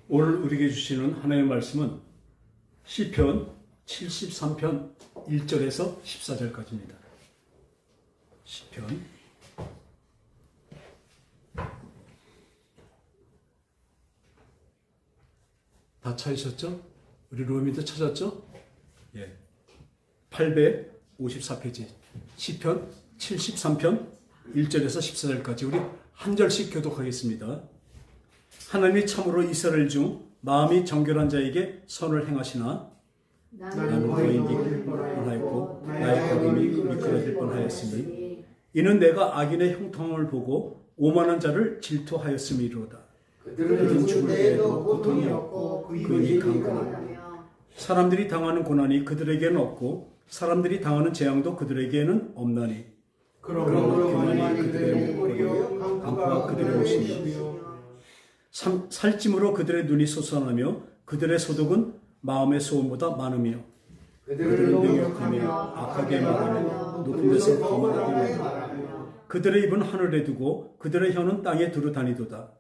오늘 우리에게 주시는 하나님의 말씀은 시편 73편 1절에서 14절까지입니다. 시편 다 찾으셨죠? 우리 로미도 찾았죠? 예. 854페이지 시편 73편 1절에서 14절까지 우리 한 절씩 교독하겠습니다. 하나님이 참으로 이스라엘 중 마음이 정결한 자에게 선을 행하시나 나는 거인이 뻔하였고 나의 걸음이 미끄러질 뻔하였으니 이는 내가 악인의 형통함을 보고 오만한 자를 질투하였음이로다. 그들은 죽을 때에도 고통이 없고 그인이 강건하며 사람들이 당하는 고난이 그들에게는 없고 사람들이 당하는 재앙도 그들에게는 없나니 그러므로 교만이 그들의 목걸이요 강포가 그들의 옷이며 살찜으로 그들의 눈이 솟아나며 그들의 소득은 마음의 소원보다 많으며 그들은 능욕하며 악하게 말하며 높은 데서 거만하게 말하며 그들의 입은 하늘에 두고 그들의 혀는 땅에 두루 다니도다.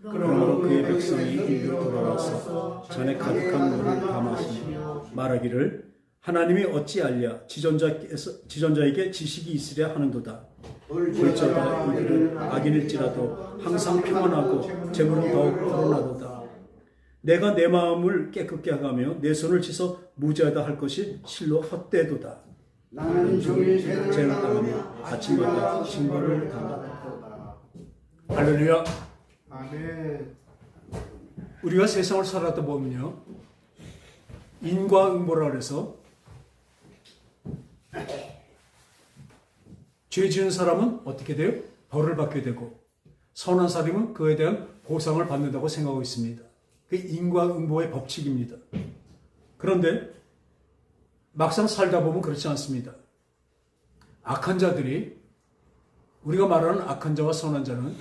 그러므로 그의 백성이 이리로 돌아와서 잔에 가득한 물을 다 마시며 말하기를 하나님이 어찌 알랴 지존자에게 지식이 있으랴 하는도다. 볼지어다 이들은 악인일지라도 항상 평안하고 재물은 더욱 불어나도다. 내가 내 마음을 깨끗게 하가며 내 손을 씻어 무죄하다 할 것이 실로 헛되도다. 나는 종일 죄를 당하며 아침마다 징벌을 당하다. 할렐루야. 아멘. 우리가 세상을 살아다 보면요, 인과응보라 그래서 죄 지은 사람은 어떻게 돼요? 벌을 받게 되고 선한 사람은 그에 대한 보상을 받는다고 생각하고 있습니다. 그게 인과응보의 법칙입니다. 그런데 막상 살다 보면 그렇지 않습니다. 악한 자들이, 우리가 말하는 악한 자와 선한 자는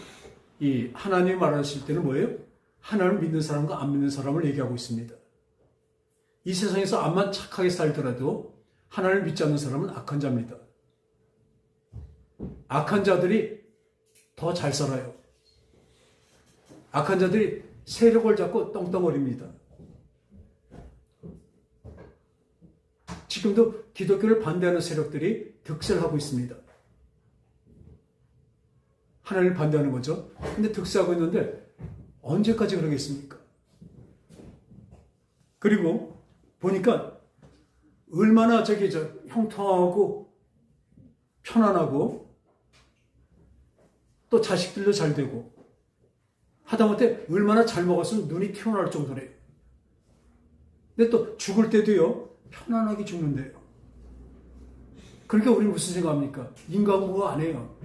이 하나님이 말하실 때는 뭐예요? 하나님을 믿는 사람과 안 믿는 사람을 얘기하고 있습니다. 이 세상에서 암만 착하게 살더라도 하나님을 믿지 않는 사람은 악한 자입니다. 악한 자들이 더 잘 살아요. 악한 자들이 세력을 잡고 떵떵거립니다. 지금도 기독교를 반대하는 세력들이 득세하고 있습니다. 하나님을 반대하는 거죠. 근데 득세하고 있는데 언제까지 그러겠습니까? 그리고 보니까 얼마나 형통하고 편안하고 또 자식들도 잘 되고 하다못해 얼마나 잘 먹었으면 눈이 튀어나올 정도래요. 근데 또 죽을 때도요, 편안하게 죽는데요. 그러니까 우리는 무슨 생각합니까? 인과응보 안 해요.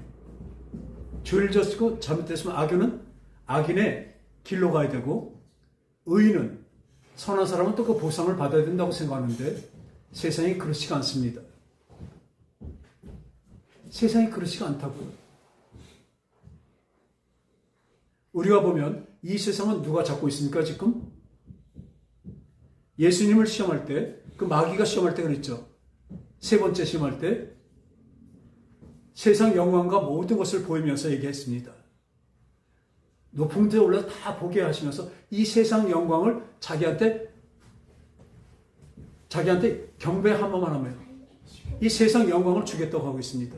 죄를 졌고 잘못됐으면 악인의 길로 가야 되고 의인은, 선한 사람은 또 그 보상을 받아야 된다고 생각하는데 세상이 그렇지가 않습니다. 세상이 그렇지가 않다고요. 우리가 보면 이 세상은 누가 잡고 있습니까 지금? 예수님을 시험할 때, 그 마귀가 시험할 때 그랬죠. 세 번째 시험할 때 세상 영광과 모든 것을 보이면서 얘기했습니다. 높은 데에 올라서 다 보게 하시면서 이 세상 영광을 자기한테 경배 한 번만 하면 이 세상 영광을 주겠다고 하고 있습니다.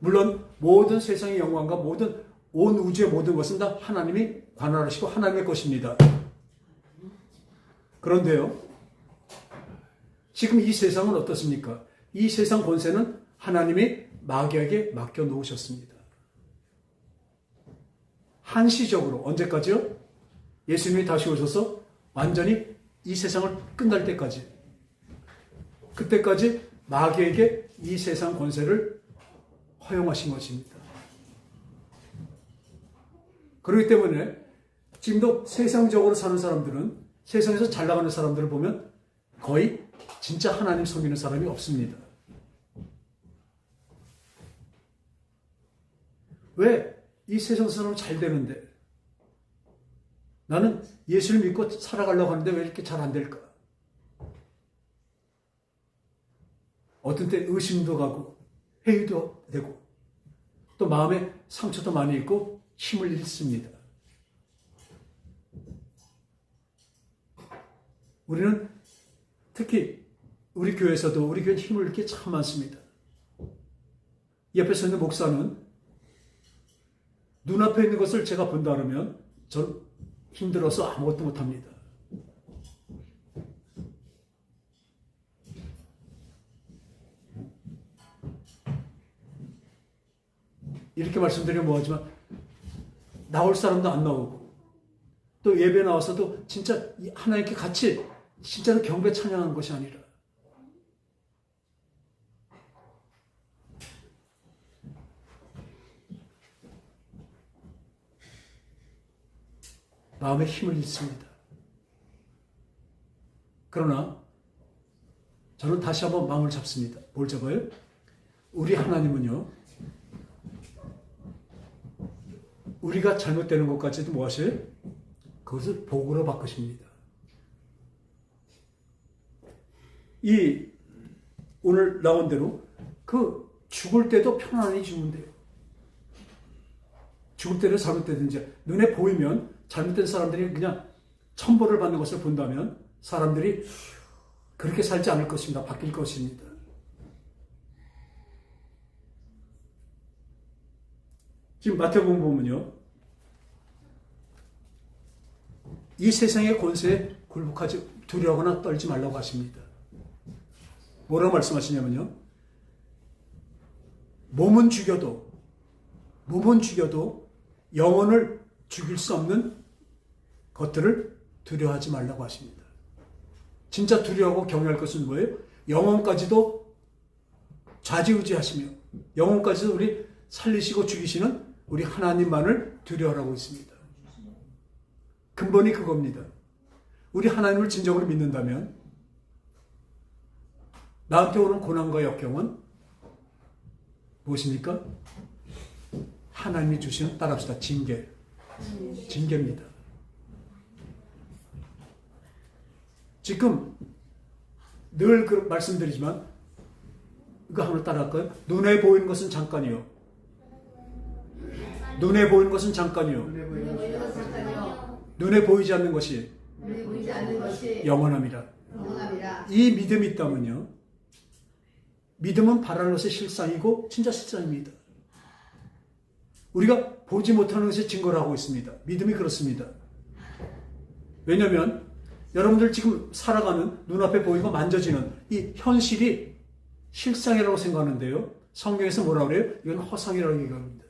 물론 모든 세상의 영광과 모든 온 우주의 모든 것은 다 하나님이 관할하시고 하나님의 것입니다. 그런데요, 지금 이 세상은 어떻습니까? 이 세상 권세는 하나님이 마귀에게 맡겨 놓으셨습니다. 한시적으로, 언제까지요? 예수님이 다시 오셔서 완전히 이 세상을 끝날 때까지, 그때까지 마귀에게 이 세상 권세를 허용하신 것입니다. 그렇기 때문에 지금도 세상적으로 사는 사람들은, 세상에서 잘 나가는 사람들을 보면 거의 진짜 하나님 섬기는 사람이 없습니다. 왜 이 세상 사람은 잘 되는데 나는 예수를 믿고 살아가려고 하는데 왜 이렇게 잘 안 될까? 어떤 때 의심도 가고 회의도 되고 또 마음에 상처도 많이 있고 힘을 잃습니다. 우리는 특히 우리 교회에서도 우리 교회는 힘을 잃게 참 많습니다. 옆에 서 있는 목사는 눈앞에 있는 것을 제가 본다 그러면 전 힘들어서 아무것도 못합니다. 이렇게 말씀드리면 뭐하지만 나올 사람도 안 나오고 또 예배 나와서도 진짜 하나님께 같이 진짜로 경배 찬양하는 것이 아니라 마음에 힘을 잃습니다. 그러나 저는 다시 한번 마음을 잡습니다. 뭘 잡아요? 우리 하나님은요, 우리가 잘못되는 것까지도 뭐 하셔요? 그것을 복으로 바꾸십니다. 이 오늘 나온 대로 그 죽을 때도 편안히 죽는데요. 죽을 때도 잘못되든지 눈에 보이면 잘못된 사람들이 그냥 천벌을 받는 것을 본다면 사람들이 그렇게 살지 않을 것입니다. 바뀔 것입니다. 지금 마태복음 보면요, 이 세상의 권세에 굴복하지 두려워하거나 떨지 말라고 하십니다. 뭐라고 말씀하시냐면요, 몸은 죽여도 영혼을 죽일 수 없는 것들을 두려워하지 말라고 하십니다. 진짜 두려워하고 경외할 것은 뭐예요? 영혼까지도 좌지우지하시며 영혼까지도 우리 살리시고 죽이시는 우리 하나님만을 두려워하고 있습니다. 근본이 그겁니다. 우리 하나님을 진정으로 믿는다면 나한테 오는 고난과 역경은 무엇입니까? 하나님이 주시는, 따라합시다, 징계입니다. 지금 늘 말씀드리지만 이거 한번 따라할까요? 눈에 보이는 것은 잠깐이요. 눈에 보이는 것은 잠깐이요. 눈에 보이지 않는 것이 영원함이라. 이 믿음이 있다면요, 믿음은 바라는 것의 실상이고 진짜 실상입니다. 우리가 보지 못하는 것에 증거를 하고 있습니다. 믿음이 그렇습니다. 왜냐하면 여러분들 지금 살아가는 눈앞에 보이고 만져지는 이 현실이 실상이라고 생각하는데요, 성경에서 뭐라고 그래요? 이건 허상이라고 얘기합니다.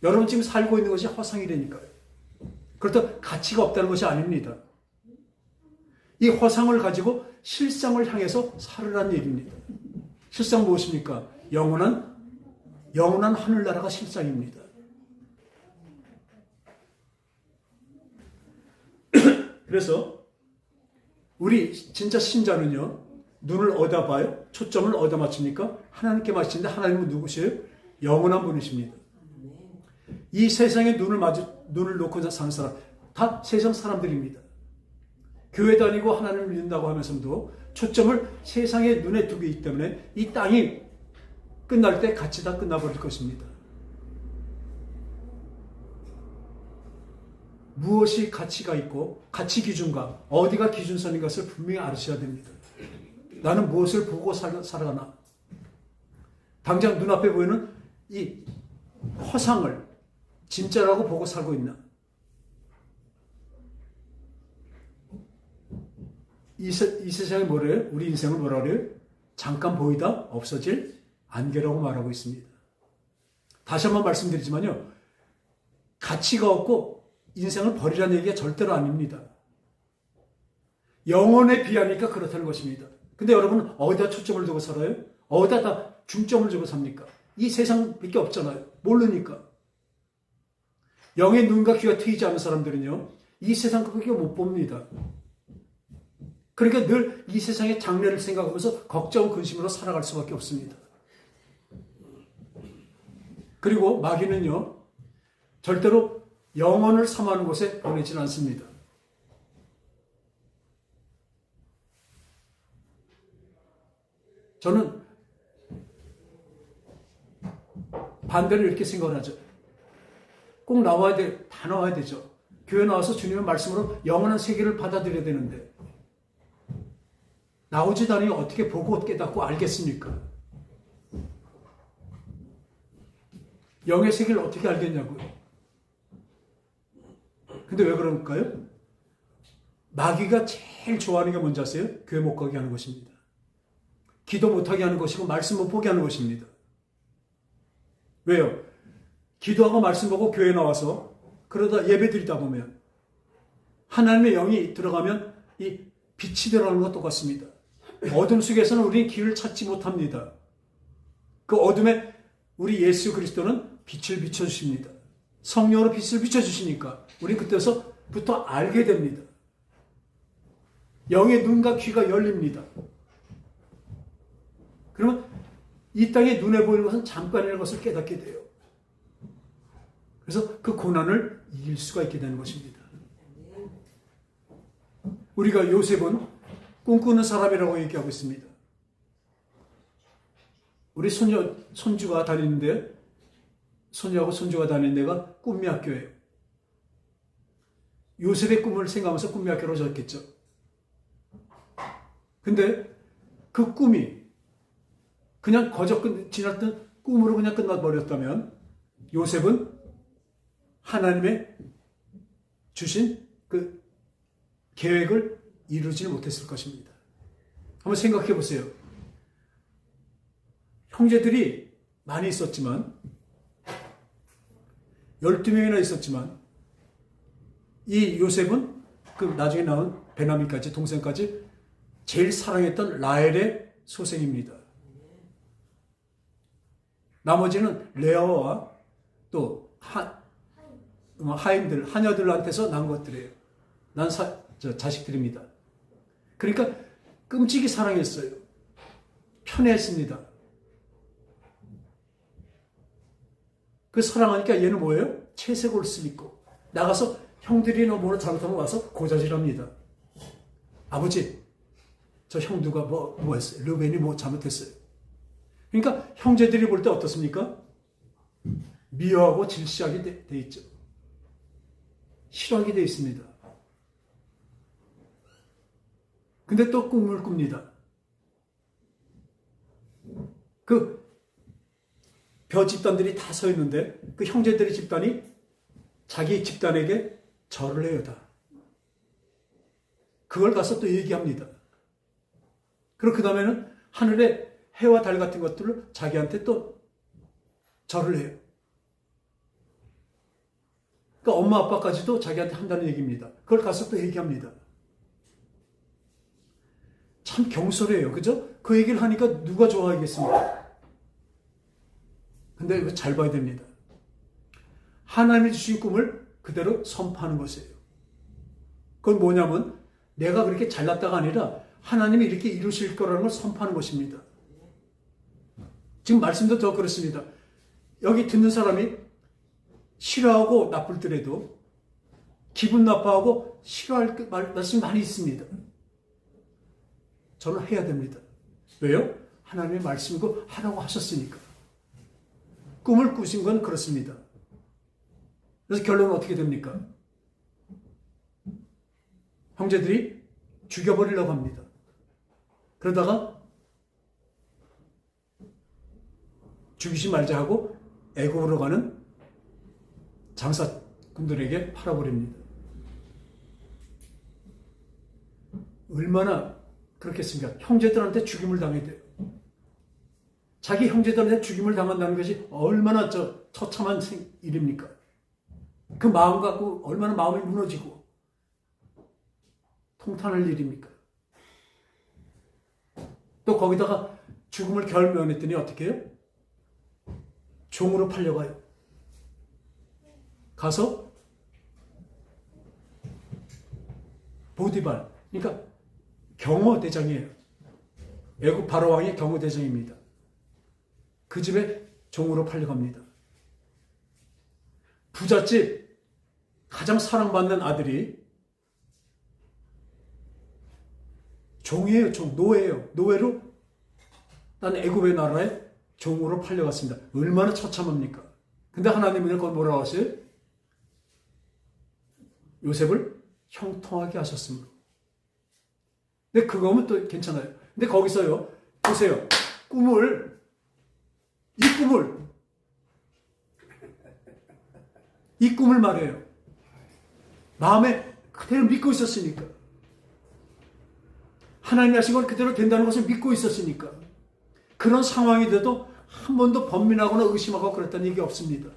여러분 지금 살고 있는 것이 허상이라니까요. 그렇다고 가치가 없다는 것이 아닙니다. 이 허상을 가지고 실상을 향해서 살으라는 얘기입니다. 실상 무엇입니까? 영원한 하늘나라가 실상입니다. 그래서 우리 진짜 신자는요, 눈을 어디다 봐요? 초점을 어디다 맞춥니까? 하나님께 맞추는데 하나님은 누구세요? 영원한 분이십니다. 이 세상에 눈을 놓고 사는 사람, 다 세상 사람들입니다. 교회 다니고 하나님을 믿는다고 하면서도 초점을 세상의 눈에 두고 있기 때문에 이 땅이 끝날 때 같이 다 끝나버릴 것입니다. 무엇이 가치가 있고 가치 기준과 어디가 기준선인 것을 분명히 알으셔야 됩니다. 나는 무엇을 보고 살아가나? 당장 눈앞에 보이는 이 허상을 진짜라고 보고 살고 있나? 이 세상이 뭐래요? 우리 인생을 뭐라 그래요? 잠깐 보이다 없어질 안개라고 말하고 있습니다. 다시 한번 말씀드리지만요, 가치가 없고 인생을 버리라는 얘기가 절대로 아닙니다. 영혼에 비하니까 그렇다는 것입니다. 근데 여러분은 어디다 초점을 두고 살아요? 어디다 다 중점을 두고 삽니까? 이 세상밖에 없잖아요. 모르니까. 영의 눈과 귀가 트이지 않은 사람들은요, 이 세상 그렇게 못 봅니다. 그러니까 늘 이 세상의 장래를 생각하면서 걱정, 근심으로 살아갈 수밖에 없습니다. 그리고 마귀는요, 절대로 영혼을 삼하는 곳에 보내진 않습니다. 저는 반대로 이렇게 생각을 하죠. 꼭 나와야 돼, 다 나와야 되죠. 교회 나와서 주님의 말씀으로 영원한 세계를 받아들여야 되는데, 나오지도 않으니 어떻게 보고 깨닫고 알겠습니까? 영의 세계를 어떻게 알겠냐고요. 근데 왜 그럴까요? 마귀가 제일 좋아하는 게 뭔지 아세요? 교회 못 가게 하는 것입니다. 기도 못하게 하는 것이고 말씀 못 보게 하는 것입니다. 왜요? 기도하고 말씀 보고 교회 나와서 그러다 예배 드리다 보면 하나님의 영이 들어가면 이 빛이 들어가는 것과 똑같습니다. 어둠 속에서는 우리는 길을 찾지 못합니다. 그 어둠에 우리 예수 그리스도는 빛을 비춰주십니다. 성령으로 빛을 비춰주시니까 우리 그때서부터 알게 됩니다. 영의 눈과 귀가 열립니다. 그러면 이 땅에 눈에 보이는 것은 잠깐이라는 것을 깨닫게 돼요. 그래서 그 고난을 이길 수가 있게 되는 것입니다. 우리가 요셉은 꿈꾸는 사람이라고 얘기하고 있습니다. 우리 손주가 다니는데, 손주하고 손주가 다니는 데가 꿈미 학교예요. 요셉의 꿈을 생각하면서 꿈미 학교로 졌겠죠. 근데 그 꿈이 그냥 거저 지났던 꿈으로 그냥 끝나버렸다면 요셉은 하나님의 주신 그 계획을 이루지 못했을 것입니다. 한번 생각해 보세요. 형제들이 많이 있었지만 12명이나 있었지만 이 요셉은 그 나중에 나온 베냐민까지 동생까지 제일 사랑했던 라헬의 소생입니다. 나머지는 레아와 또 하임들, 하녀들한테서 난 것들이에요. 난 자식들입니다. 그러니까 끔찍이 사랑했어요. 편애했습니다. 그 사랑하니까 얘는 뭐예요? 채색 옷을 입고 나가서 형들이나 뭐를 잘못하면 와서 고자질합니다. 아버지, 저 형두가 뭐 했어요? 르벤이 뭐 잘못했어요? 그러니까 형제들이 볼 때 어떻습니까? 미워하고 질시하게 돼 있죠. 싫어하게 돼 있습니다. 근데 또 꿈을 꿉니다. 그 벼 집단들이 다 서 있는데 그 형제들의 집단이 자기 집단에게 절을 해요, 다. 그걸 가서 또 얘기합니다. 그리고 그 다음에는 하늘에 해와 달 같은 것들을 자기한테 또 절을 해요. 그러니까 엄마 아빠까지도 자기한테 한다는 얘기입니다. 그걸 가서 또 얘기합니다. 참 경솔해요. 그죠? 그 얘기를 하니까 누가 좋아하겠습니까? 근데 이거 잘 봐야 됩니다. 하나님이 주신 꿈을 그대로 선포하는 것이에요. 그건 뭐냐면 내가 그렇게 잘났다가 아니라 하나님이 이렇게 이루실 거라는 걸 선포하는 것입니다. 지금 말씀도 더 그렇습니다. 여기 듣는 사람이 싫어하고 나쁠더라도 기분 나빠하고 싫어할 말씀이 많이 있습니다. 저는 해야 됩니다. 왜요? 하나님의 말씀이고 하라고 하셨으니까. 꿈을 꾸신 건 그렇습니다. 그래서 결론은 어떻게 됩니까? 형제들이 죽여버리려고 합니다. 그러다가 죽이지 말자 하고 애굽으로 가는 장사꾼들에게 팔아버립니다. 얼마나 그렇겠습니까? 형제들한테 죽임을 당해야 돼요. 자기 형제들한테 죽임을 당한다는 것이 얼마나 처참한 일입니까? 그 마음 갖고 얼마나 마음이 무너지고 통탄할 일입니까? 또 거기다가 죽음을 결면했더니 어떻게 해요? 종으로 팔려가요. 가서 보디발, 그러니까 경호대장이에요. 애굽 바로왕의 경호대장입니다. 그 집에 종으로 팔려갑니다. 부잣집 가장 사랑받는 아들이 종이에요. 노예예요. 노예로 난 애굽의 나라에 종으로 팔려갔습니다. 얼마나 처참합니까? 근데 하나님은 그걸 뭐라고 하세요? 요셉을 형통하게 하셨습니다. 근데 그거면 또 괜찮아요. 근데 거기서요, 보세요. 이 꿈을 말해요. 마음에 그대로 믿고 있었으니까. 하나님이 하신 걸 그대로 된다는 것을 믿고 있었으니까. 그런 상황이 돼도 한 번도 번민하거나 의심하고 그랬다는 얘기 없습니다.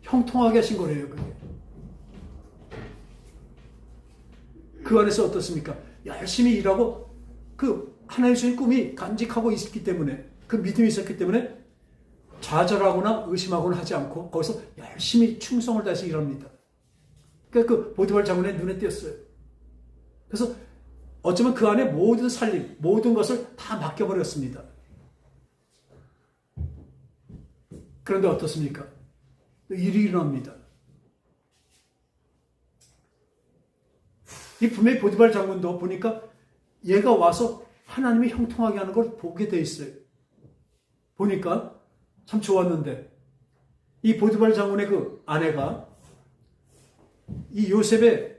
형통하게 하신 거래요, 그게. 그 안에서 어떻습니까? 열심히 일하고 그 하나님 주신 꿈이 간직하고 있었기 때문에, 그 믿음이 있었기 때문에 좌절하거나 의심하거나 하지 않고 거기서 열심히 충성을 다해서 일합니다. 그러니까 그 보디발 장군의 눈에 띄었어요. 그래서 어쩌면 그 안에 모든 살림, 모든 것을 다 맡겨버렸습니다. 그런데 어떻습니까? 일이 일어납니다. 이 분명히 보디발 장군도 보니까 얘가 와서 하나님이 형통하게 하는 걸 보게 돼 있어요. 보니까 참 좋았는데 이 보디발 장군의 그 아내가 이 요셉에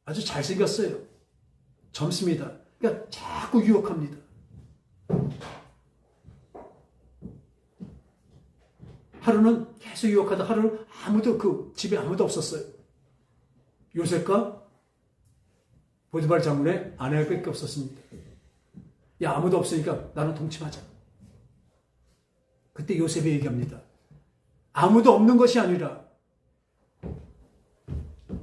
아주 잘생겼어요. 젊습니다. 그러니까 자꾸 유혹합니다. 하루는 계속 유혹하다 하루는 아무도 그 집에 아무도 없었어요. 요셉과 보디발 장군의 아내밖에 없었습니다. 야, 아무도 없으니까 나는 동침하자. 그때 요셉이 얘기합니다. 아무도 없는 것이 아니라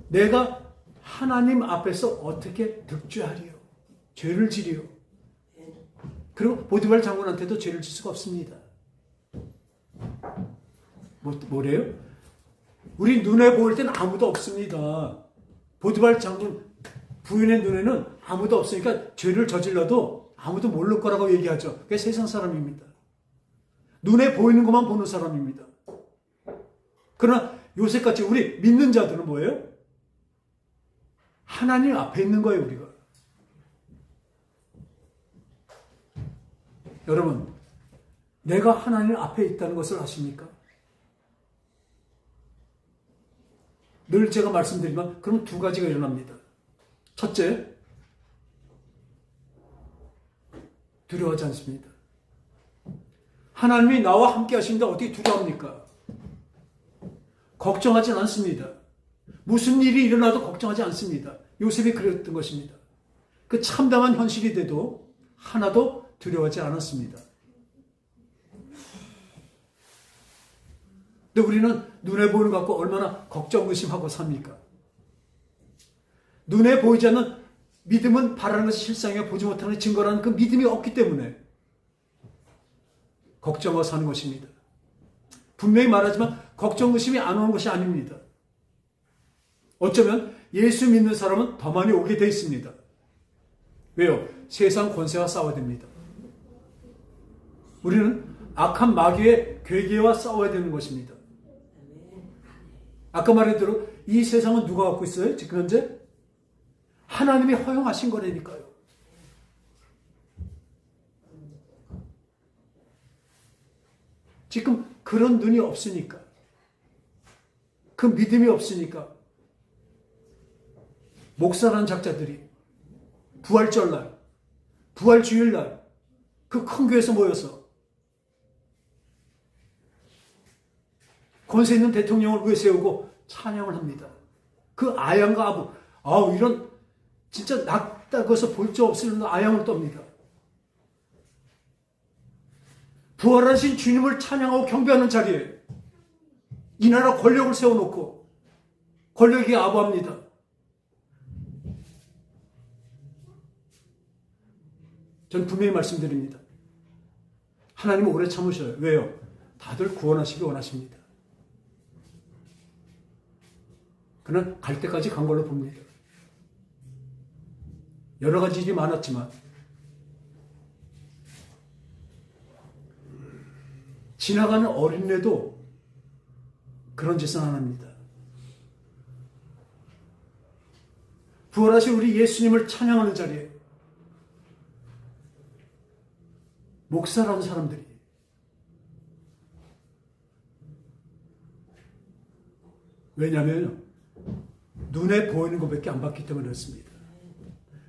내가 하나님 앞에서 어떻게 득죄하리요? 죄를 지리요? 그리고 보디발 장군한테도 죄를 질 수가 없습니다. 뭐래요? 우리 눈에 보일 때는 아무도 없습니다. 보디발 장군 부인의 눈에는 아무도 없으니까 죄를 저질러도 아무도 모를 거라고 얘기하죠. 그게 세상 사람입니다. 눈에 보이는 것만 보는 사람입니다. 그러나 요셉같이 우리 믿는 자들은 뭐예요? 하나님 앞에 있는 거예요, 우리가. 여러분, 내가 하나님 앞에 있다는 것을 아십니까? 늘 제가 말씀드리지만 그럼 두 가지가 일어납니다. 첫째, 두려워하지 않습니다. 하나님이 나와 함께 하신다 어떻게 두려워합니까? 걱정하지 않습니다. 무슨 일이 일어나도 걱정하지 않습니다. 요셉이 그랬던 것입니다. 그 참담한 현실이 돼도 하나도 두려워하지 않았습니다. 근데 우리는 눈에 보이는 것 갖고 얼마나 걱정, 의심하고 삽니까? 눈에 보이지 않는 믿음은 바라는 것이 실상이야 보지 못하는 증거라는 그 믿음이 없기 때문에 걱정하고 사는 것입니다. 분명히 말하지만 걱정, 의심이 안 오는 것이 아닙니다. 어쩌면 예수 믿는 사람은 더 많이 오게 돼 있습니다. 왜요? 세상 권세와 싸워야 됩니다. 우리는 악한 마귀의 괴계와 싸워야 되는 것입니다. 아까 말했대로 이 세상은 누가 갖고 있어요? 지금 현재? 하나님이 허용하신 거라니까요. 지금 그런 눈이 없으니까, 그 믿음이 없으니까 목사라는 작자들이 부활절날, 부활주일날 그 큰 교회에서 모여서 권세 있는 대통령을 위해 세우고 찬양을 합니다. 그 아양과 아부, 이런 진짜 낯다가서 볼 적 없을 아양을 떱니다. 부활하신 주님을 찬양하고 경배하는 자리에 이 나라 권력을 세워놓고 권력이 아부합니다. 전 분명히 말씀드립니다. 하나님은 오래 참으셔요. 왜요? 다들 구원하시기 원하십니다. 그는 갈 때까지 간 걸로 봅니다. 여러 가지 일이 많았지만 지나가는 어린애도 그런 짓은 안 합니다. 부활하신 우리 예수님을 찬양하는 자리에 목사라는 사람들이 왜냐하면 눈에 보이는 것밖에 안 봤기 때문에 그렇습니다.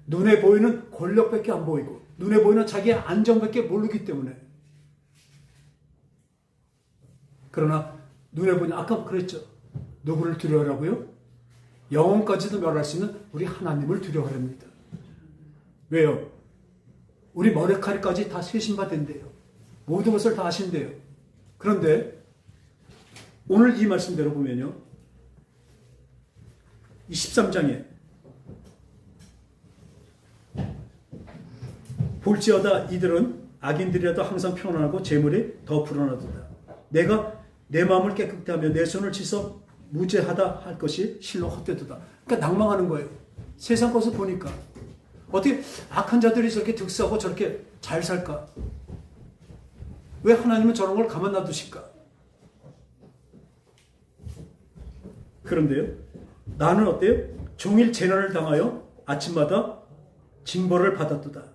눈에 보이는 권력밖에 안 보이고 눈에 보이는 자기의 안정밖에 모르기 때문에. 그러나 눈에 보이는 아까 그랬죠. 누구를 두려워하라고요? 영혼까지도 멸할 수 있는 우리 하나님을 두려워합니다. 왜요? 우리 머리카락까지 다 세신받은대요. 모든 것을 다 하신대요. 그런데 오늘 이 말씀대로 보면요. 23장에 볼지어다 이들은 악인들이라도 항상 평안하고 재물이 더 불어나도다. 내가 내 마음을 깨끗게 하며 내 손을 씻어 무죄하다 할 것이 실로 헛되도다. 그러니까 낭망하는 거예요. 세상 것을 보니까 어떻게 악한 자들이 저렇게 득세하고 저렇게 잘 살까? 왜 하나님은 저런 걸 가만 놔두실까? 그런데요, 나는 어때요? 종일 재난을 당하여 아침마다 징벌을 받았도다.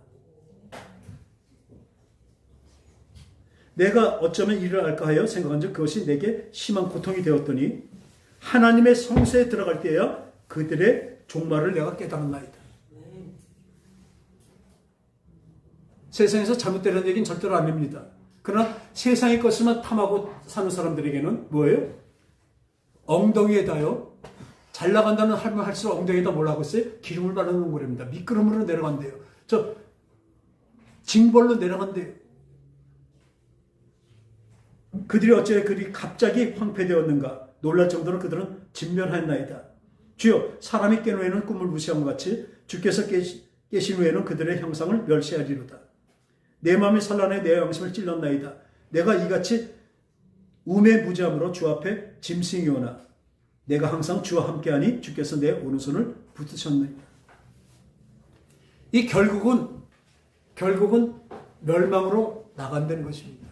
내가 어쩌면 이를 알까 하여 생각한 즉 그것이 내게 심한 고통이 되었더니 하나님의 성소에 들어갈 때야 그들의 종말을 내가 깨달았나이다. 세상에서 잘못되는 얘기는 절대로 안 됩니다. 그러나 세상의 것을만 탐하고 사는 사람들에게는 뭐예요? 엉덩이에다요. 잘 나간다는 할면 할수록 엉덩이에다 뭘 하고 있어요? 기름을 바르는 거랍니다. 미끄럼으로 내려간대요. 저 징벌로 내려간대요. 그들이 어찌 그리 갑자기 황폐되었는가? 놀랄 정도로 그들은 진멸하였나이다. 주여, 사람이 깬 후에는 꿈을 무시한 것 같이 주께서 깨신 후에는 그들의 형상을 멸시하리로다. 내 마음이 산란해 내 양심을 찔렀나이다. 내가 이같이 우매무지함으로 주 앞에 짐승이오나 내가 항상 주와 함께하니 주께서 내 오른손을 붙으셨나이다. 이 결국은 멸망으로 나간다는 것입니다.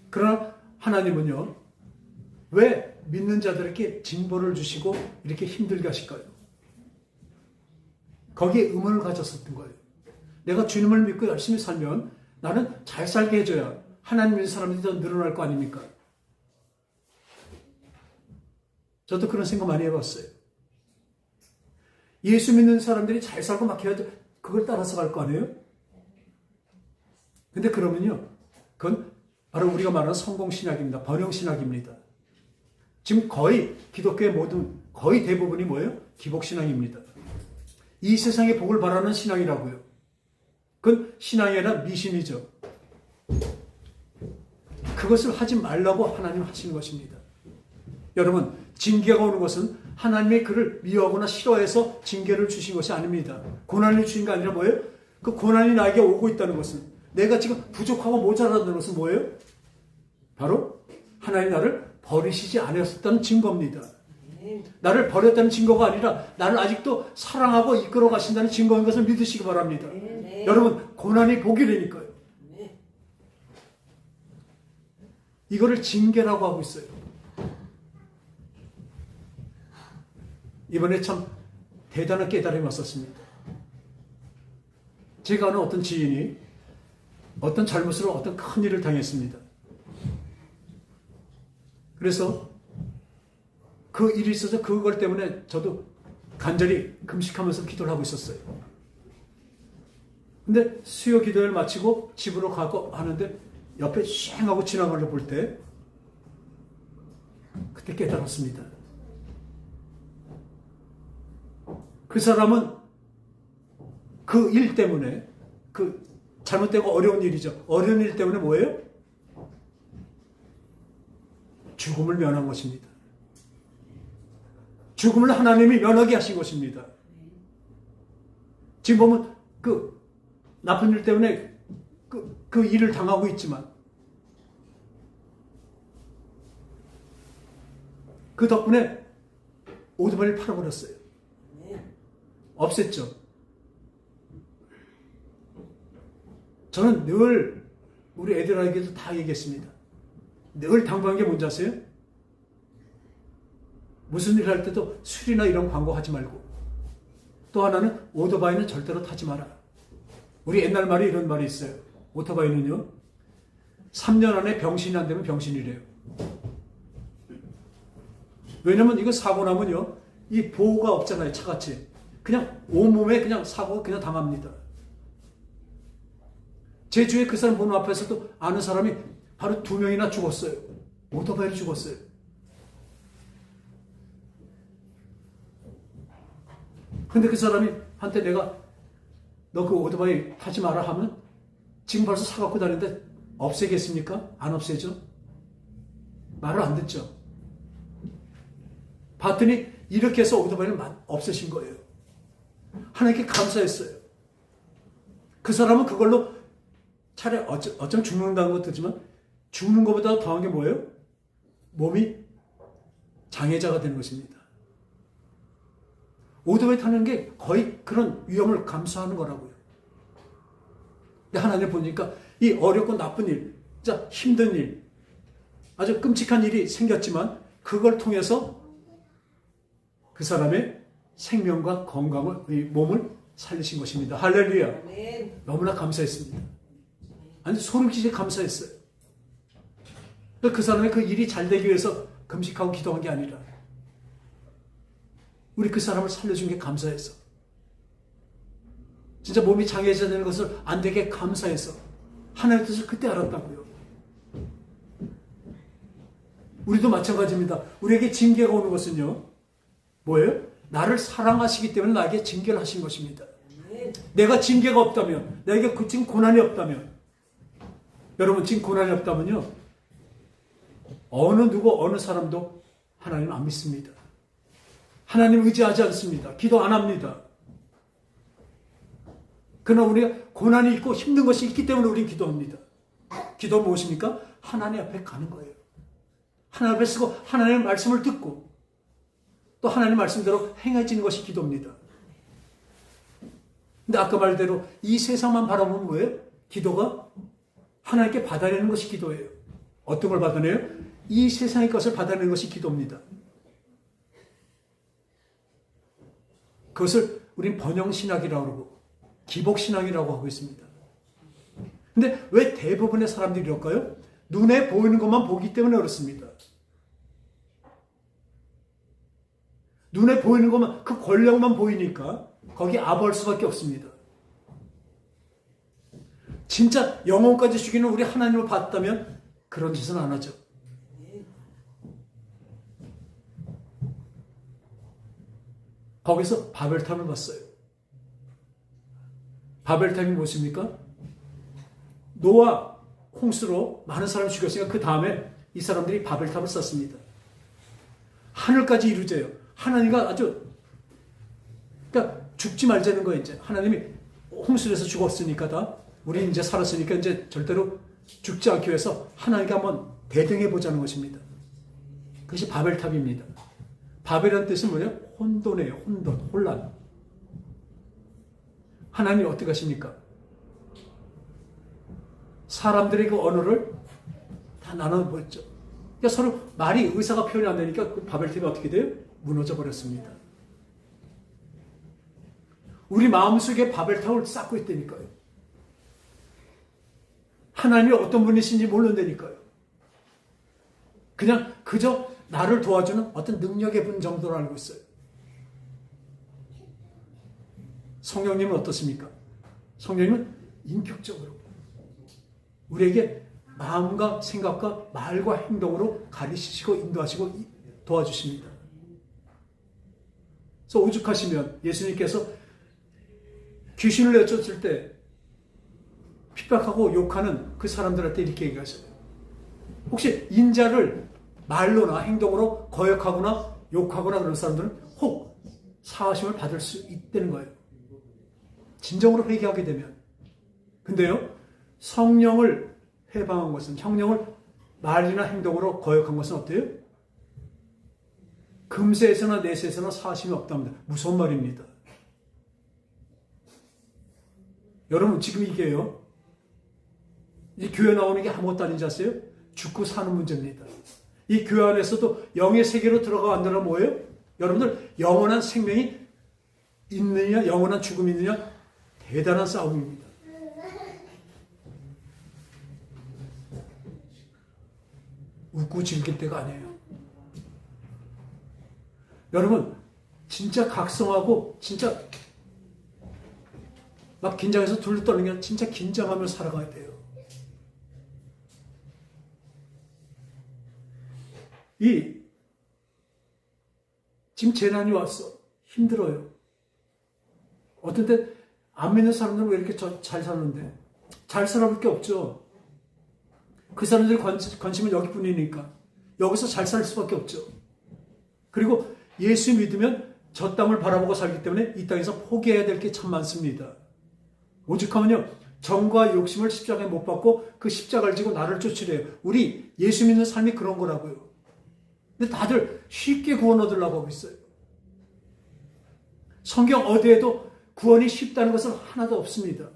그러나 하나님은요, 왜 믿는 자들에게 징벌을 주시고 이렇게 힘들게 하실까요? 거기에 의문을 가졌었던 거예요. 내가 주님을 믿고 열심히 살면 나는 잘 살게 해줘야 하나님 믿는 사람들이 더 늘어날 거 아닙니까? 저도 그런 생각 많이 해봤어요. 예수 믿는 사람들이 잘 살고 막 해야 돼. 그걸 따라서 갈 거 아니에요? 근데 그러면요, 그건 바로 우리가 말하는 성공신학입니다. 번영신학입니다. 지금 거의 기독교의 거의 대부분이 뭐예요? 기복신앙입니다. 이 세상의 복을 바라는 신앙이라고요. 그건 신앙이 아니라 미신이죠. 그것을 하지 말라고 하나님 하시는 것입니다. 여러분, 징계가 오는 것은 하나님의 그를 미워하거나 싫어해서 징계를 주신 것이 아닙니다. 고난을 주신 게 아니라 뭐예요? 그 고난이 나에게 오고 있다는 것은, 내가 지금 부족하고 모자라다는 것은 뭐예요? 바로 하나님 나를 버리시지 않으셨다는 증거입니다. 나를 버렸다는 증거가 아니라 나를 아직도 사랑하고 이끌어 가신다는 증거인 것을 믿으시기 바랍니다. 여러분, 고난이 복이라니까요. 이거를 징계라고 하고 있어요. 이번에 참 대단한 깨달음이 왔었습니다. 제가 아는 어떤 지인이 어떤 잘못으로 어떤 큰 일을 당했습니다. 그래서 그 일이 있어서 그걸 때문에 저도 간절히 금식하면서 기도를 하고 있었어요. 근데 수요 기도를 마치고 집으로 가고 하는데 옆에 쉥 하고 지나가려 볼 때 그때 깨달았습니다. 그 사람은 그 일 때문에, 그 잘못되고 어려운 일이죠. 어려운 일 때문에 뭐예요? 죽음을 면한 것입니다. 죽음을 하나님이 면하게 하신 것입니다. 지금 보면 그 나쁜 일 때문에 그 일을 당하고 있지만 그 덕분에 오토바이를 팔아버렸어요. 없앴죠. 저는 늘 우리 애들에게도 다 얘기했습니다. 늘 당부한 게 뭔지 아세요? 무슨 일 할 때도 술이나 이런 광고 하지 말고, 또 하나는 오토바이는 절대로 타지 마라. 우리 옛날 말에 이런 말이 있어요. 오토바이는요, 3년 안에 병신이 안 되면 병신이래요. 왜냐면 이거 사고 나면요, 이 보호가 없잖아요, 차같이. 그냥 온몸에 그냥 사고가 그냥 당합니다. 제 주위에 그 사람 보는 앞에서도 아는 사람이 바로 2명이나 죽었어요. 오토바이로 죽었어요. 근데 그 사람이 한테 내가 너 그 오토바이 타지 마라 하면 지금 벌써 사갖고 다니는데 없애겠습니까? 안 없애죠? 말을 안 듣죠. 봤더니 이렇게 해서 오토바이를 없애신 거예요. 하나님께 감사했어요. 그 사람은 그걸로 차라리 어쩜 죽는다는 것도 있지만 죽는 것보다 더한 게 뭐예요? 몸이 장애자가 되는 것입니다. 오토바이 타는 게 거의 그런 위험을 감수하는 거라고요. 근데 하나님 보니까 이 어렵고 나쁜 일, 진짜 힘든 일, 아주 끔찍한 일이 생겼지만 그걸 통해서 그 사람의 생명과 건강을, 이 몸을 살리신 것입니다. 할렐루야. 너무나 감사했습니다. 아니, 소름 끼치게 감사했어요. 그 사람의 그 일이 잘 되기 위해서 금식하고 기도한 게 아니라 우리 그 사람을 살려준 게 감사해서, 진짜 몸이 장애자 되는 것을 안 되게 감사해서 하나님의 뜻을 그때 알았다고요. 우리도 마찬가지입니다. 우리에게 징계가 오는 것은요, 뭐예요? 나를 사랑하시기 때문에 나에게 징계를 하신 것입니다. 내가 징계가 없다면, 내게 지금 고난이 없다면, 여러분 지금 고난이 없다면요, 어느 사람도 하나님 안 믿습니다. 하나님 의지하지 않습니다. 기도 안 합니다. 그러나 우리가 고난이 있고 힘든 것이 있기 때문에 우리는 기도합니다. 기도는 무엇입니까? 하나님 앞에 가는 거예요. 하나님 앞에 서고 하나님의 말씀을 듣고 또 하나님 말씀대로 행해지는 것이 기도입니다. 근데 아까 말대로 이 세상만 바라보면 뭐예요? 기도가 하나님께 받아내는 것이 기도예요. 어떤 걸 받아내요? 이 세상의 것을 받아내는 것이 기도입니다. 그것을 우린 번영신학이라고 그러고 기복신앙이라고 하고 있습니다. 근데 왜 대부분의 사람들이 이럴까요? 눈에 보이는 것만 보기 때문에 그렇습니다. 눈에 보이는 것만, 그 권력만 보이니까 거기 아부할 수밖에 없습니다. 진짜 영혼까지 죽이는 우리 하나님을 봤다면 그런 짓은 안 하죠. 거기서 바벨탑을 봤어요. 바벨탑이 무엇입니까? 노아 홍수로 많은 사람을 죽였으니까 그 다음에 이 사람들이 바벨탑을 쌓습니다. 하늘까지 이루어져요. 하나님과 아주, 그러니까 죽지 말자는 거예요. 이제 하나님이 홍수에서 죽었으니까 다 우리 이제 살았으니까 이제 절대로 죽지 않기 위해서 하나님께 한번 대등해 보자는 것입니다. 그것이 바벨탑입니다. 바벨이라는 뜻은 뭐예요? 혼돈이에요. 혼란. 하나님이 어떻게 하십니까? 사람들의 그 언어를 다 나눠보였죠. 그러니까 서로 말이 의사가 표현이 안 되니까 그 바벨탑이 어떻게 돼요? 무너져 버렸습니다. 우리 마음속에 바벨탑을 쌓고 있다니까요. 하나님이 어떤 분이신지 모른다니까요. 그냥 그저 나를 도와주는 어떤 능력의 분 정도로 알고 있어요. 성령님은 어떻습니까? 성령님은 인격적으로 우리에게 마음과 생각과 말과 행동으로 가르치시고 인도하시고 도와주십니다. 그래서 오죽하시면 예수님께서 귀신을 내쫓을 때 핍박하고 욕하는 그 사람들한테 이렇게 얘기하셔요. 혹시 인자를 말로나 행동으로 거역하거나 욕하거나 그런 사람들은 혹 사하심을 받을 수 있다는 거예요. 진정으로 회개하게 되면. 근데요, 성령을 해방한 것은, 성령을 말이나 행동으로 거역한 것은 어때요? 금세에서나 내세에서나 사하심이 없답니다. 무서운 말입니다. 여러분 지금 이게요, 이 교회 나오는 게 아무것도 아닌지 아세요? 죽고 사는 문제입니다. 이 교회 안에서도 영의 세계로 들어가 안 되나 뭐예요? 여러분들 영원한 생명이 있느냐 영원한 죽음이 있느냐 대단한 싸움입니다. 웃고 즐길 때가 아니에요. 여러분 진짜 각성하고 진짜 막 긴장해서 둘러 떠는 게 아니라 진짜 긴장하며 살아가야 돼요. 지금 재난이 왔어. 힘들어요. 어떤 때 안 믿는 사람들은 왜 이렇게 잘 사는데? 잘 살아볼 게 없죠. 그 사람들의 관심은 여기뿐이니까. 여기서 잘 살 수밖에 없죠. 그리고 예수 믿으면 저 땅을 바라보고 살기 때문에 이 땅에서 포기해야 될 게 참 많습니다. 오죽하면요. 정과 욕심을 십자가에 못 박고 그 십자가를 지고 나를 쫓으래요. 우리 예수 믿는 삶이 그런 거라고요. 근데 다들 쉽게 구원 얻으려고 하고 있어요. 성경 어디에도 구원이 쉽다는 것은 하나도 없습니다.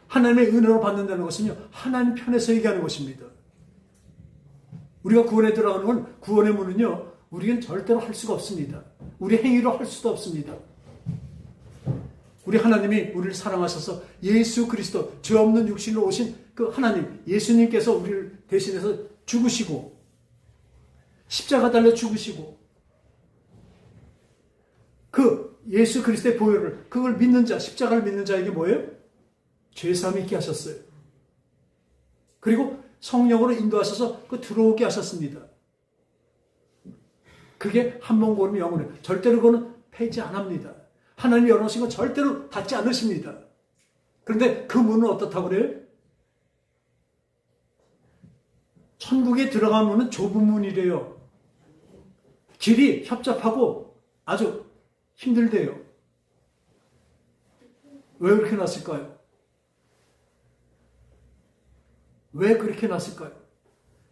하나님의 은혜로 받는다는 것은요. 하나님 편에서 얘기하는 것입니다. 우리가 구원에 들어가는 건 구원의 문은요. 우리는 절대로 할 수가 없습니다. 우리 행위로 할 수도 없습니다. 우리 하나님이 우리를 사랑하셔서 예수 그리스도 죄 없는 육신으로 오신 그 하나님 예수님께서 우리를 대신해서 죽으시고 십자가 달려 죽으시고 그 예수 그리스도의 보혈을 그걸 믿는 자 십자가를 믿는 자에게 뭐예요? 죄사함 있게 하셨어요. 그리고 성령으로 인도하셔서 그 들어오게 하셨습니다. 그게 한 번 고르면 영원해요. 절대로 그거는 폐지 안 합니다. 하나님이 열어놓으신 건 절대로 닫지 않으십니다. 그런데 그 문은 어떻다고 그래요? 천국에 들어간 문은 좁은 문이래요. 길이 협잡하고 아주 힘들대요. 왜 그렇게 났을까요? 왜 그렇게 났을까요?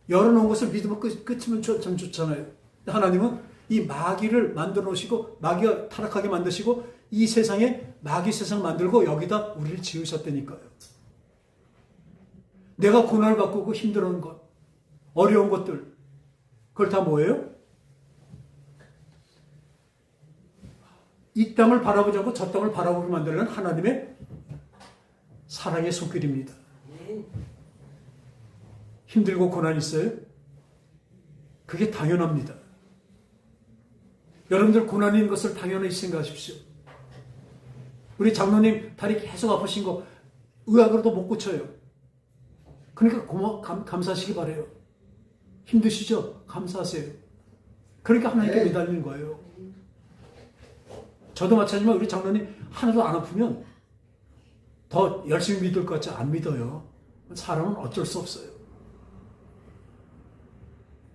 열어놓은 것을 믿으면 끝이면 참 좋잖아요. 하나님은 이 마귀를 만들어 놓으시고 마귀가 타락하게 만드시고 이 세상에 마귀 세상 만들고 여기다 우리를 지으셨다니까요. 내가 고난을 받고 힘들어하는 것, 어려운 것들 그걸 다 뭐예요? 이 땅을 바라보지 않고 저 땅을 바라보게 만들는 하나님의 사랑의 손길입니다. 힘들고 고난이 있어요? 그게 당연합니다. 여러분들 고난이 있는 것을 당연히 생각하십시오. 우리 장로님 다리 계속 아프신 거 의학으로도 못 고쳐요. 그러니까 감사하시기 바라요. 힘드시죠? 감사하세요. 그러니까 하나님께 매달리는 거예요. 저도 마찬가지지만 우리 장로님 하나도 안 아프면 더 열심히 믿을 것 같지 안 믿어요. 사람은 어쩔 수 없어요.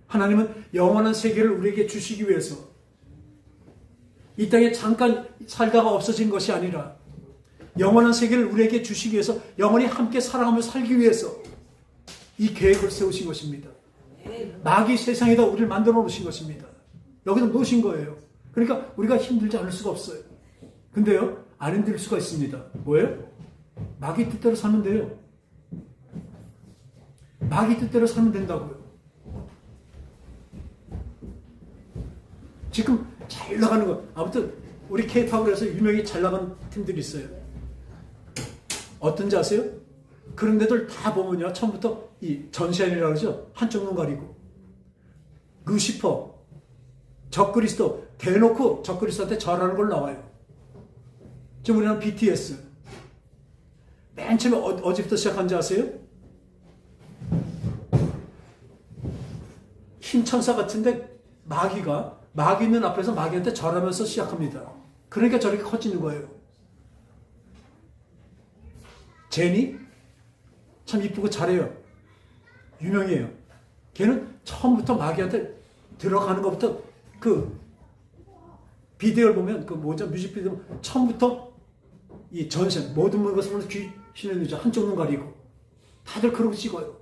하나님은 영원한 세계를 우리에게 주시기 위해서 이 땅에 잠깐 살다가 없어진 것이 아니라 영원한 세계를 우리에게 주시기 위해서 영원히 함께 사랑하며 살기 위해서 이 계획을 세우신 것입니다. 마귀 세상에다 우리를 만들어 놓으신 것입니다. 여기다 놓으신 거예요. 그러니까 우리가 힘들지 않을 수가 없어요. 근데요, 안 힘들 수가 있습니다. 뭐예요? 마귀 뜻대로 살면 돼요. 마귀 뜻대로 살면 된다고요. 지금 잘 나가는 거, 아무튼 우리 K-팝을 해서 유명히 잘 나가는 팀들이 있어요. 어떤지 아세요? 그런 데들 다 보면요, 처음부터 이 전시안이라고 그러죠. 한쪽 눈 가리고 루시퍼, 적그리스도 대놓고 적그리스도한테 절하는 걸 나와요. 지금 우리는 BTS 맨 처음에 어제부터 시작한지 아세요? 흰 천사 같은데 마귀 있는 앞에서 마귀한테 절하면서 시작합니다. 그러니까 저렇게 커지는 거예요. 제니 참 이쁘고 잘해요. 유명해요. 걔는 처음부터 마귀한테 들어가는 것부터 그 비디오를 보면 뮤직비디오 보면 처음부터 이 전신 모든 것을 보면서 귀신을 넣죠. 한쪽 눈 가리고 다들 그러고 찍어요.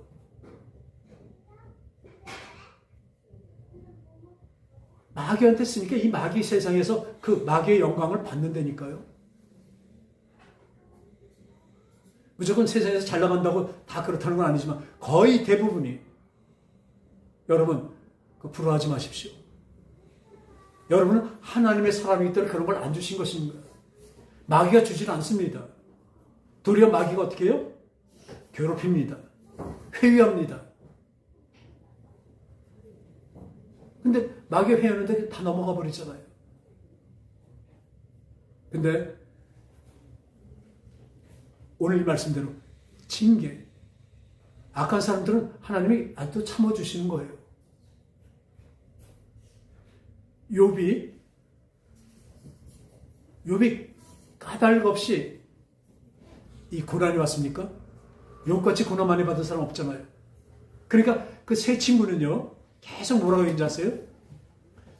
마귀한테 쓰니까 이 마귀 세상에서 그 마귀의 영광을 받는다니까요. 무조건 세상에서 잘 나간다고 다 그렇다는 건 아니지만 거의 대부분이 여러분 불화하지 마십시오. 여러분은 하나님의 사람이기 때문에 그런 걸 안 주신 것입니다. 마귀가 주질 않습니다. 도리어 마귀가 어떻게 해요? 괴롭힙니다. 회유합니다. 근데 마귀가 회유하는데 다 넘어가 버리잖아요. 근데 오늘 이 말씀대로 징계, 악한 사람들은 하나님이 아직도 참아주시는 거예요. 욥이 까닭 없이 이 고난이 왔습니까? 욥같이 고난 많이 받은 사람 없잖아요. 그러니까 그 세 친구는요 계속 뭐라고 얘기하는지 아세요?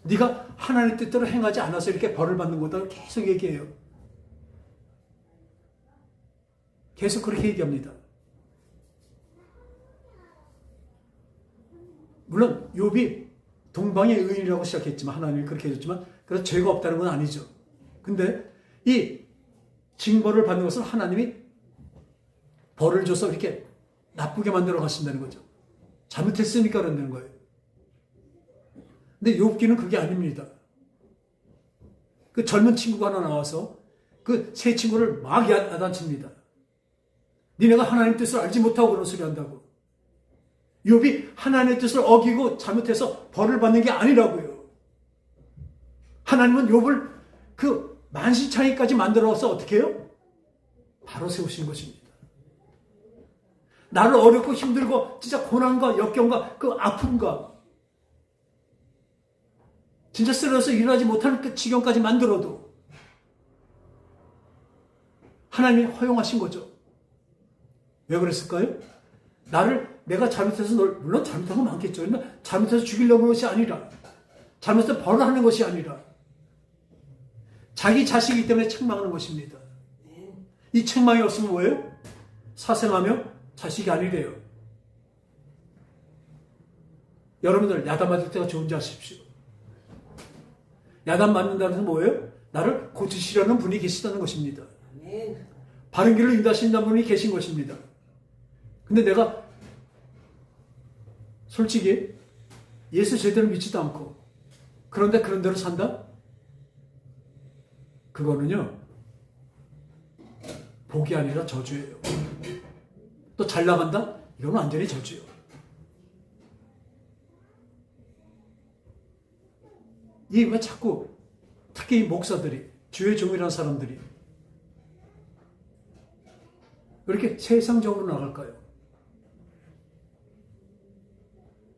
네가 하나님의 뜻대로 행하지 않아서 이렇게 벌을 받는 거다 계속 얘기해요. 계속 그렇게 얘기합니다. 물론 욥이 동방의 의인이라고 시작했지만 하나님이 그렇게 해줬지만 그래서 죄가 없다는 건 아니죠. 근데 이 징벌을 받는 것은 하나님이 벌을 줘서 이렇게 나쁘게 만들어 가신다는 거죠. 잘못했으니까 그런다는 거예요. 근데 욥기는 그게 아닙니다. 그 젊은 친구가 하나 나와서 그 세 친구를 막 야단칩니다. 니네가 하나님 뜻을 알지 못하고 그런 소리 한다고. 욥이 하나님의 뜻을 어기고 잘못해서 벌을 받는 게 아니라고요. 하나님은 욥을 그 만신창이까지 만들어서 어떻게 해요? 바로 세우신 것입니다. 나를 어렵고 힘들고 진짜 고난과 역경과 그 아픔과 진짜 쓰러져서 일어나지 못하는 그 지경까지 만들어도 하나님이 허용하신 거죠. 왜 그랬을까요? 내가 잘못해서 물론 잘못한 건 많겠죠. 그러나 잘못해서 죽이려고 하는 것이 아니라, 잘못해서 벌을 하는 것이 아니라, 자기 자식이기 때문에 책망하는 것입니다. 이 책망이 없으면 뭐예요? 사생하며 자식이 아니래요. 여러분들 야단 맞을 때가 좋은지 아십시오. 야단 맞는다는 것은 뭐예요? 나를 고치시려는 분이 계시다는 것입니다. 바른 길로 인도하신다는 분이 계신 것입니다. 근데 내가 솔직히 예수 제대로 믿지도 않고 그런데 그런 대로 산다? 그거는요 복이 아니라 저주예요. 또 잘 나간다? 이건 완전히 저주예요. 이 왜 자꾸 특히 이 목사들이 주의 종이라는 사람들이 왜 이렇게 세상적으로 나갈까요?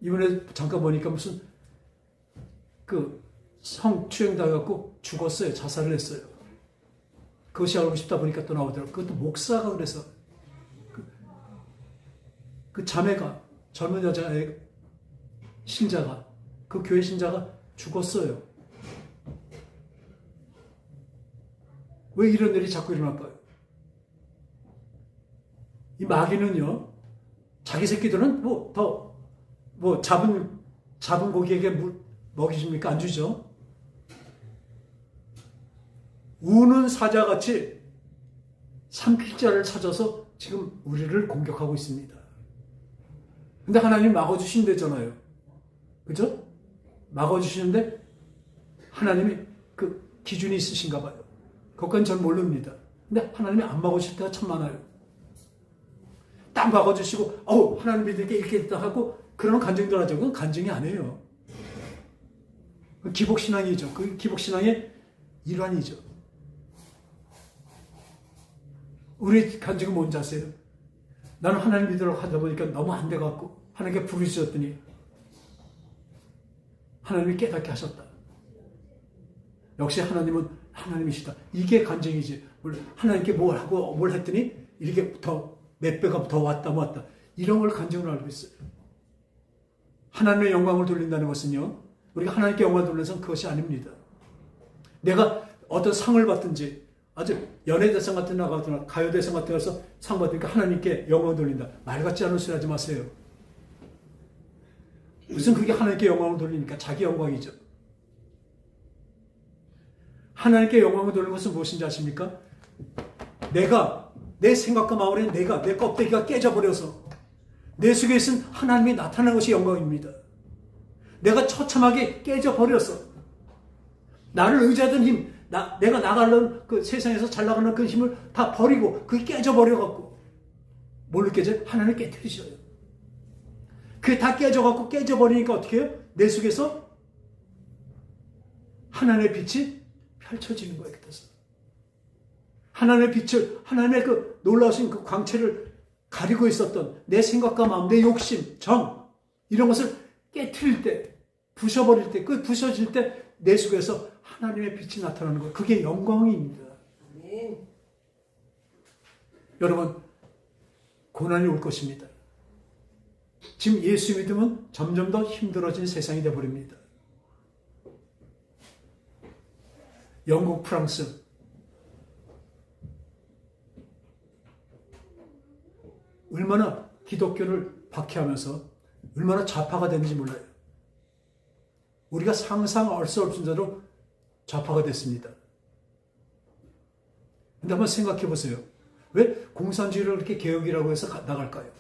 이번에 잠깐 보니까 무슨 그 성추행 당해갖고 죽었어요. 자살을 했어요. 그것이 알고 싶다 보니까 또 나오더라고요. 그것도 목사가 그래서 그 자매가 젊은 여자의 신자가 그 교회 신자가 죽었어요. 왜 이런 일이 자꾸 일어날까요? 이 마귀는요 자기 새끼들은 잡은 고기에게 물 먹이십니까? 안 주죠. 우는 사자같이 삼킬 자를 찾아서 지금 우리를 공격하고 있습니다. 근데 하나님 막아주신대잖아요. 그죠? 막아주시는데 하나님이 그 기준이 있으신가 봐요. 그것까지는 전 모릅니다. 근데 하나님이 안 막아주실 때가 참 많아요. 딱 막아주시고 하나님 믿을게 이렇게 했다 하고 그런 간증들 하죠. 그건 간증이 아니에요. 기복신앙이죠. 그 기복신앙의 일환이죠. 우리 간증은 뭔지 아세요? 나는 하나님 믿으려고 하다 보니까 너무 안 돼갖고 하나님께 부르짖었더니 하나님이 깨닫게 하셨다. 역시 하나님은 하나님이시다. 이게 간증이지. 하나님께 뭘 하고 뭘 했더니 이렇게 몇 배가 더 왔다. 이런 걸 간증으로 알고 있어요. 하나님의 영광을 돌린다는 것은요. 우리가 하나님께 영광을 돌려서는 그것이 아닙니다. 내가 어떤 상을 받든지 아주 연예대상 같은 데 나가거나 가요대상 같은 데서 상 받으니까 하나님께 영광을 돌린다. 말 같지 않은 소리 하지 마세요. 무슨 그게 하나님께 영광을 돌리니까 자기 영광이죠. 하나님께 영광을 돌리는 것은 무엇인지 아십니까? 내가 내 생각과 마음에 내 껍데기가 깨져버려서 내 속에 있는 하나님이 나타나는 것이 영광입니다. 내가 처참하게 깨져버려서 나를 의지하던 힘, 내가 나가려는 그 세상에서 잘 나가는 그 힘을 다 버리고 그게 깨져버려갖고 뭘로 깨져요? 하나님을 깨뜨리셔요. 그게 다 깨져갖고 깨져버리니까 어떻게 해요? 내 속에서 하나님의 빛이 펼쳐지는 거예요. 그래서 하나님의 빛을, 하나님의 그 놀라우신 그 광채를 가리고 있었던 내 생각과 마음, 내 욕심, 정 이런 것을 깨트릴 때, 부셔버릴 때, 그 부셔질 때 내 속에서 하나님의 빛이 나타나는 거예요. 그게 영광입니다. 여러분, 고난이 올 것입니다. 지금 예수 믿으면 점점 더 힘들어진 세상이 되어버립니다. 영국, 프랑스, 얼마나 기독교를 박해하면서 얼마나 좌파가 됐는지 몰라요. 우리가 상상할 수 없을 정도로 좌파가 됐습니다. 근데 한번 생각해 보세요. 왜 공산주의를 그렇게 개혁이라고 해서 나갈까요?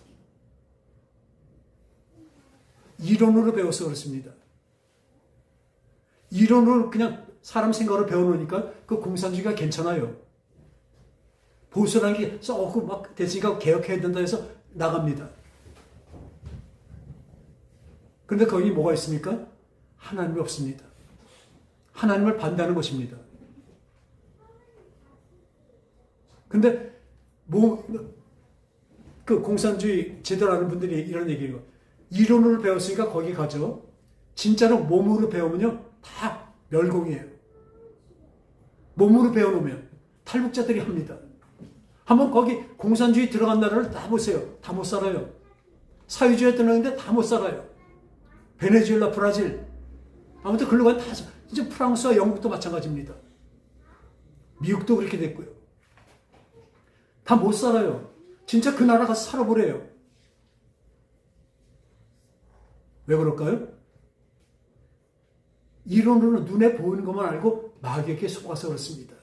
이론으로 배워서 그렇습니다. 이론으로 그냥 사람 생각으로 배워놓으니까 그 공산주의가 괜찮아요. 보수라는 게 썩고 막 됐으니까 개혁해야 된다 해서 나갑니다. 그런데 거기 뭐가 있습니까? 하나님이 없습니다. 하나님을 반대하는 것입니다. 근데 그 공산주의 제대로 아는 분들이 이런 얘기해요. 이론으로 배웠으니까 거기 가죠. 진짜로 몸으로 배우면요 다 멸공이에요. 몸으로 배워놓으면 탈북자들이 합니다. 한번 거기 공산주의 들어간 나라를 다 보세요. 다 못 살아요. 사회주의에 들어갔는데 다 못 살아요. 베네수엘라, 브라질, 아무튼 글로 가면 다, 이제 프랑스와 영국도 마찬가지입니다. 미국도 그렇게 됐고요. 다 못 살아요. 진짜 그 나라 가서 살아보래요. 왜 그럴까요? 이론으로 눈에 보이는 것만 알고 마귀에게 속아서 그렇습니다.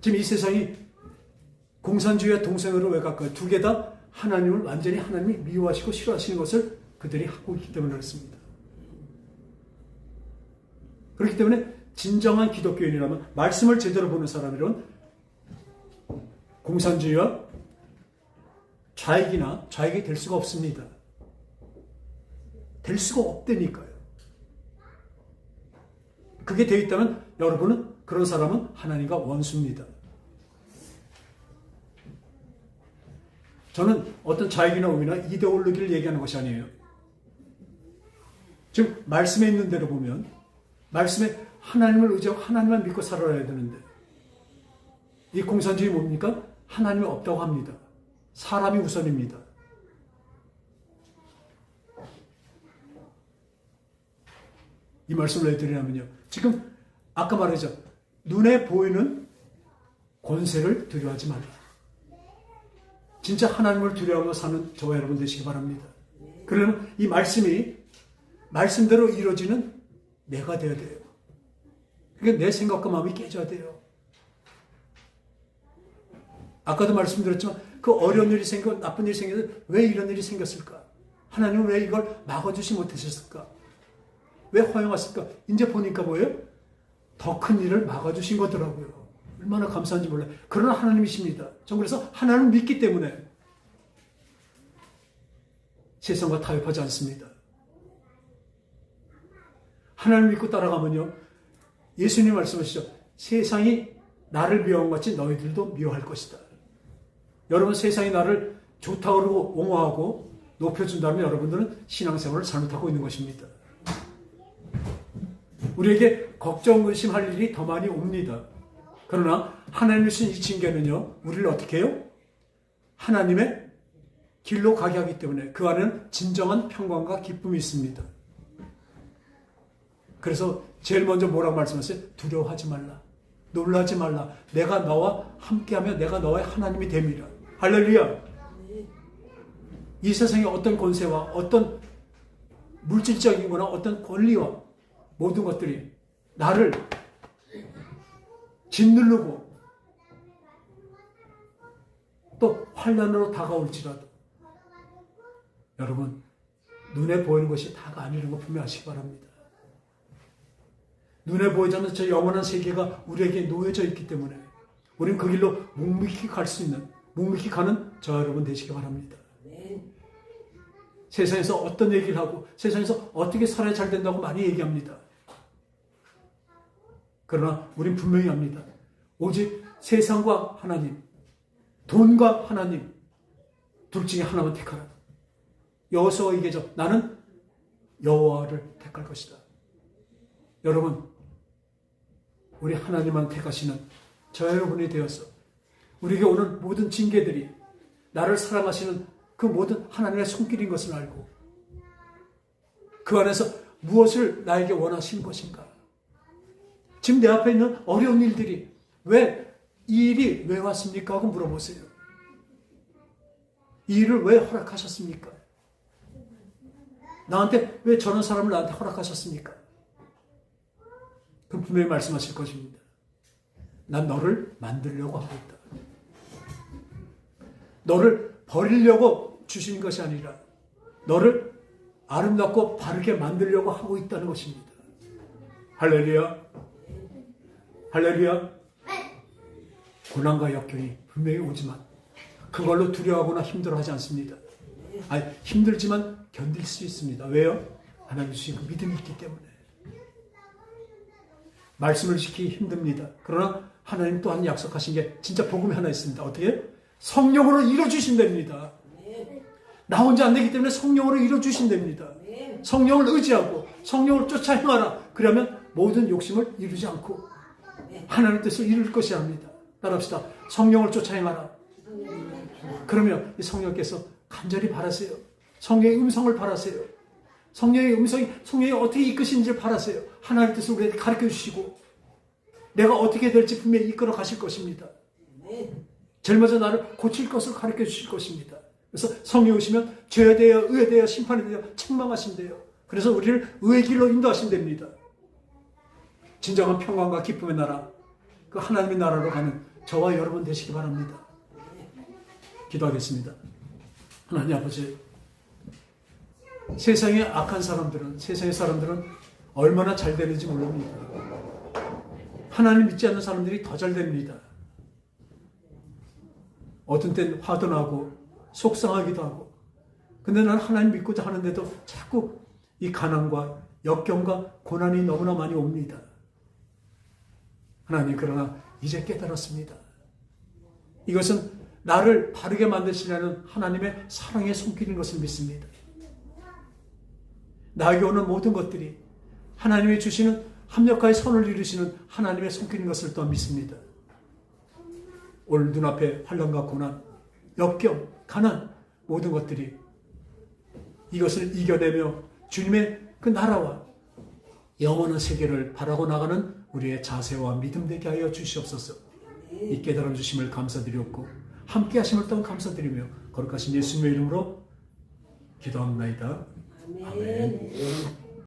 지금 이 세상이 공산주의와 동성애로 왜 갈까요? 두 개 다 하나님을 완전히 하나님이 미워하시고 싫어하시는 것을 그들이 하고 있기 때문에 그렇습니다. 그렇기 때문에 진정한 기독교인이라면 말씀을 제대로 보는 사람이란 공산주의와 좌익이 될 수가 없습니다. 될 수가 없다니까요. 그게 되어 있다면 여러분은 그런 사람은 하나님과 원수입니다. 저는 어떤 좌익이나 우익이나 이데올로기를 얘기하는 것이 아니에요. 지금 말씀에 있는 대로 보면 말씀에 하나님을 의지하고 하나님만 믿고 살아야 되는데 이 공산주의 뭡니까? 하나님이 없다고 합니다. 사람이 우선입니다. 이 말씀을 왜 드리냐면요. 지금 아까 말했죠. 눈에 보이는 권세를 두려워하지 말라. 진짜 하나님을 두려워하며 사는 저와 여러분 되시기 바랍니다. 그러면 이 말씀이 말씀대로 이루어지는 내가 되어야 돼요. 그러니까 내 생각과 마음이 깨져야 돼요. 아까도 말씀드렸지만 그 어려운 일이 생기고 나쁜 일이 생겨서 왜 이런 일이 생겼을까? 하나님은 왜 이걸 막아주지 못하셨을까? 왜 허용하실까? 이제 보니까 뭐예요? 더 큰 일을 막아주신 거더라고요. 얼마나 감사한지 몰라요. 그러나 하나님이십니다. 전 그래서 하나님을 믿기 때문에 세상과 타협하지 않습니다. 하나님을 믿고 따라가면요. 예수님 말씀하시죠. 세상이 나를 미워한 것 같이 너희들도 미워할 것이다. 여러분 세상이 나를 좋다고 그러고 옹호하고 높여준다면 여러분들은 신앙생활을 잘못하고 있는 것입니다. 우리에게 걱정, 의심할 일이 더 많이 옵니다. 그러나 하나님의 이 징계는요. 우리를 어떻게 해요? 하나님의 길로 가게 하기 때문에 그 안에는 진정한 평강과 기쁨이 있습니다. 그래서 제일 먼저 뭐라고 말씀하세요? 두려워하지 말라. 놀라지 말라. 내가 너와 함께하며 내가 너의 하나님이 됨이라. 할렐루야. 이 세상의 어떤 권세와 어떤 물질적인 거나 어떤 권리와 모든 것들이 나를 짓누르고 또 환난으로 다가올지라도 여러분 눈에 보이는 것이 다가 아니라는 거 분명하시기 바랍니다. 눈에 보이지 않는 저 영원한 세계가 우리에게 놓여져 있기 때문에 우리는 그 길로 묵묵히 갈 수 있는, 묵묵히 가는 저 여러분 되시기 바랍니다. 세상에서 어떤 얘기를 하고 세상에서 어떻게 살아야 잘 된다고 많이 얘기합니다. 그러나 우린 분명히 압니다. 오직 세상과 하나님, 돈과 하나님 둘 중에 하나만 택하라. 여호수아가 얘기하죠. 나는 여호와를 택할 것이다. 여러분, 우리 하나님만 택하시는 저 여러분이 되어서 우리에게 오는 모든 징계들이 나를 사랑하시는 그 모든 하나님의 손길인 것을 알고 그 안에서 무엇을 나에게 원하신 것인가? 지금 내 앞에 있는 어려운 일들이 이 일이 왜 왔습니까? 하고 물어보세요. 이 일을 왜 허락하셨습니까? 나한테 왜 저런 사람을 나한테 허락하셨습니까? 그럼 분명히 말씀하실 것입니다. 난 너를 만들려고 하고 있다. 너를 버리려고 주신 것이 아니라 너를 아름답고 바르게 만들려고 하고 있다는 것입니다. 할렐루야. 할렐루야. 고난과 역경이 분명히 오지만 그걸로 두려워하거나 힘들어하지 않습니다. 힘들지만 견딜 수 있습니다. 왜요? 하나님 주신 그 믿음이 있기 때문에. 말씀을 지키기 힘듭니다. 그러나 하나님 또한 약속하신 게 진짜 복음이 하나 있습니다. 어떻게? 성령으로 이뤄주신답니다. 나 혼자 안 되기 때문에 성령으로 이뤄주신답니다. 성령을 의지하고 성령을 쫓아 행하라. 그러면 모든 욕심을 이루지 않고 하나님 뜻을 이룰 것이 합니다. 따라합시다. 성령을 쫓아 행하라. 그러면 이 성령께서 간절히 바라세요. 성령의 음성을 바라세요. 성령의 음성이 성령이 어떻게 이끄시는지를 바라세요. 하나님의 뜻을 우리에게 가르쳐 주시고 내가 어떻게 될지 분명히 이끌어 가실 것입니다. 제일 먼저 나를 고칠 것을 가르쳐 주실 것입니다. 그래서 성령 오시면 죄에 대하여 의에 대하여 심판에 대하여 책망하신대요. 그래서 우리를 의의 길로 인도하신답니다. 진정한 평안과 기쁨의 나라, 그 하나님의 나라로 가는 저와 여러분 되시기 바랍니다. 기도하겠습니다. 하나님 아버지, 세상의 악한 사람들은, 세상의 사람들은 얼마나 잘 되는지 모릅니다. 하나님 믿지 않는 사람들이 더 잘 됩니다. 어떤 때는 화도 나고 속상하기도 하고, 근데 나는 하나님 믿고자 하는데도 자꾸 이 가난과 역경과 고난이 너무나 많이 옵니다. 하나님, 그러나 이제 깨달았습니다. 이것은 나를 바르게 만드시려는 하나님의 사랑의 손길인 것을 믿습니다. 나에게 오는 모든 것들이 하나님이 주시는 합력하여 선을 이루시는 하나님의 손길인 것을 또 믿습니다. 오늘 눈앞에 환난과 고난, 역경, 가난 모든 것들이 이것을 이겨내며 주님의 그 나라와 영원한 세계를 바라고 나가는 우리의 자세와 믿음 되게 하여 주시옵소서. 이 깨달음 주심을 감사드리옵고 함께 하심을 또한 감사드리며 거룩하신 예수님의 이름으로 기도합니다. 아멘.